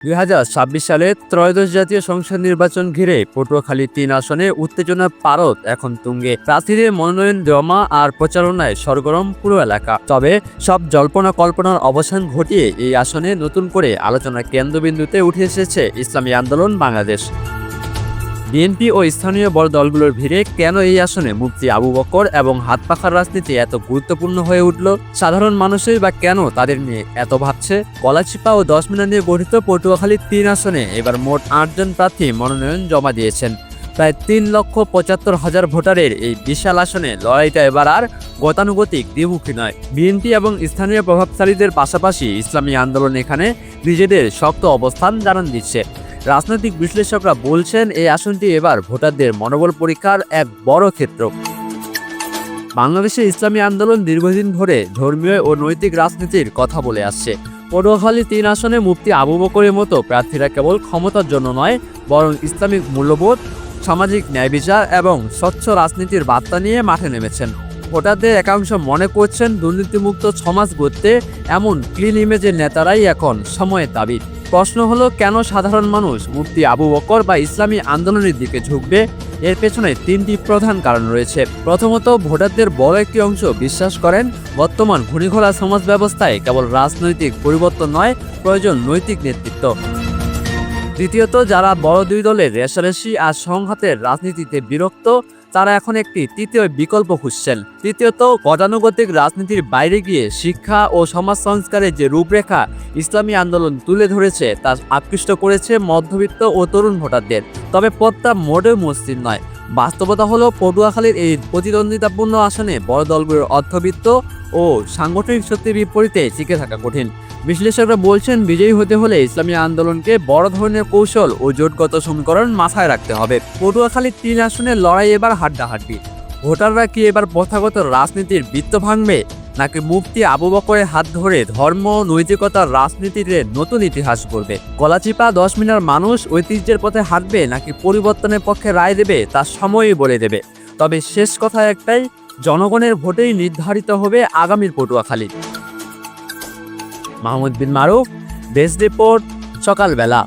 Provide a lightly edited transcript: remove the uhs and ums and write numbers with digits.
2026 সালে ত্রয়োদশ জাতীয় সংসদ নির্বাচন ঘিরে পটুয়াখালী 3 আসনে উত্তেজনার পারদ এখন তুঙ্গে। প্রার্থীদের মনোনয়ন জমা আর প্রচারণায় সরগরম পুরো এলাকা। তবে সব জল্পনা কল্পনার অবসান ঘটিয়ে এই আসনে নতুন করে আলোচনার কেন্দ্রবিন্দুতে উঠে এসেছে ইসলামী আন্দোলন বাংলাদেশ। বিএনপি ও স্থানীয় বড় দলগুলোর ভিড়ে কেন এই আসনে মুফতি আবু বকর এবং হাত পাখার রাজনীতি এত গুরুত্বপূর্ণ হয়ে উঠল? সাধারণ মানুষই বা কেন তাদের নিয়ে এত ভাবছে? গলাচিপা ও 10 মিনা নিয়ে গঠিত পটুয়াখালী 3 আসনে এবার মোট 8 জন প্রার্থী মনোনয়ন জমা দিয়েছেন। প্রায় 3,75,000 ভোটারের এই বিশাল আসনে লড়াইটা এবার আর গতানুগতিক দ্বিমুখী নয়। বিএনপি এবং স্থানীয় প্রভাবশালীদের পাশাপাশি ইসলামী আন্দোলন এখানে নিজেদের শক্ত অবস্থান জানান দিচ্ছে। রাজনৈতিক বিশ্লেষকরা বলছেন এই আসনটি এবার ভোটারদের মনোবল পরীক্ষার এক বড় ক্ষেত্র। বাংলাদেশে ইসলামী আন্দোলন দীর্ঘদিন ধরে ধর্মীয় ও নৈতিক রাজনীতির কথা বলে আসছে। পটুয়াখালী 3 আসনে মুফতি আবু বকরের মতো প্রার্থীরা কেবল ক্ষমতার জন্য নয়, বরং ইসলামিক মূল্যবোধ, সামাজিক ন্যায় বিচার এবং স্বচ্ছ রাজনীতির বার্তা নিয়ে মাঠে নেমেছেন। ভোটারদের একাংশ মনে করছেন দুর্নীতিমুক্ত সমাজ গড়তে এমন ক্লিন ইমেজের নেতারাই এখন সময়ের দাবি। প্রশ্ন হলো, কেন সাধারণ মানুষ মুফতি আবু বকর বা ইসলামী আন্দোলনের দিকে ঝুঁকবে? এর পেছনে 3টি প্রধান কারণ রয়েছে। প্রথমত, ভোটারদের বড় একটি অংশ বিশ্বাস করেন বর্তমান ঘুণিঘোলা সমাজ ব্যবস্থায় কেবল রাজনৈতিক পরিবর্তন নয়, প্রয়োজন নৈতিক নেতৃত্ব। দ্বিতীয়ত, যারা বড় দুই দলের রেষারেষি আর সংঘাতের রাজনীতিতে বিরক্ত, তারা এখন একটি তৃতীয় বিকল্প খুঁজছেন। তৃতীয়ত, গতানুগতিক রাজনীতির বাইরে গিয়ে শিক্ষা ও সমাজ সংস্কারের যে রূপরেখা ইসলামী আন্দোলন তুলে ধরেছে তা আকৃষ্ট করেছে মধ্যবিত্ত ও তরুণ ভোটারদের। তবে পথটা মোটেও মসৃণ নয়। বাস্তবতা হলো, পটুয়াখালীর এই প্রতিদ্বন্দ্বিতাপূর্ণ আসনে বড় দলগুলোর অর্থবিত্ত ও সাংগঠনিক শক্তির বিপরীতে টিকে থাকা কঠিন। বিশ্লেষকরা বলছেন, বিজয়ী হতে হলে ইসলামী আন্দোলনকে বড় ধরনের কৌশল ও জোটগত সমীকরণ মাথায় রাখতে হবে। পটুয়াখালী 3 আসনের লড়াই এবার হাড্ডাহাড্ডি। ভোটাররা কি এবার প্রথাগত রাজনীতির বৃত্ত ভাঙবে, নাকি মুফতি আবু বকরের হাত ধরে ধর্ম নৈতিকতার রাজনীতিতে নতুন ইতিহাস গড়বে? গলাচিপা 10 মিনার মানুষ ঐতিহ্যের পথে হাঁটবে নাকি পরিবর্তনের পক্ষে রায় দেবে, তা সময়ই বলে দেবে। তবে শেষ কথা একটাই, জনগণের ভোটেই নির্ধারিত হবে আগামীর পটুয়াখালী। মাহমুদ বিন মারুফ, ডেস্ক রিপোর্ট, সকালবেলা।